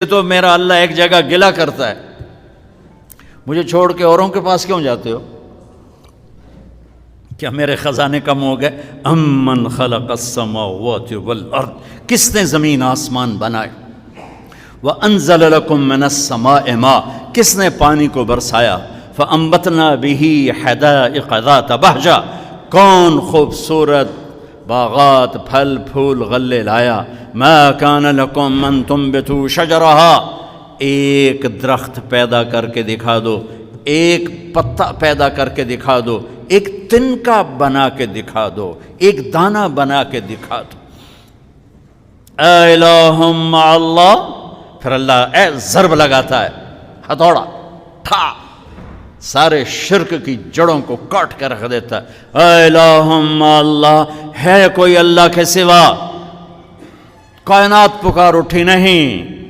تو میرا اللہ ایک جگہ گلا کرتا ہے، مجھے چھوڑ کے اوروں کے پاس کیوں جاتے ہو؟ کیا میرے خزانے کم ہو گئے؟ امن خلق السماوات والارض، کس نے زمین آسمان بنائے؟ وانزل لکم من السماء ماء، کس نے پانی کو برسایا؟ فانبتنا به حدائق ذات بہجہ، کون خوبصورت باغات پھل پھول غلے لایا؟ ما کان لکم ان تنبتوا شجرہا، ایک درخت پیدا کر کے دکھا دو، ایک پتا پیدا کر کے دکھا دو، ایک تنکا بنا کے دکھا دو، ایک دانہ بنا کے دکھا دو۔ اے الہ مع اللہ، پھر اللہ اے ضرب لگاتا ہے، ہتھوڑا ٹھا، سارے شرک کی جڑوں کو کاٹ کر رکھ دیتا ہے۔ اے الہ مع اللہ، ہے کوئی اللہ کے سوا؟ کائنات پکار اٹھی نہیں،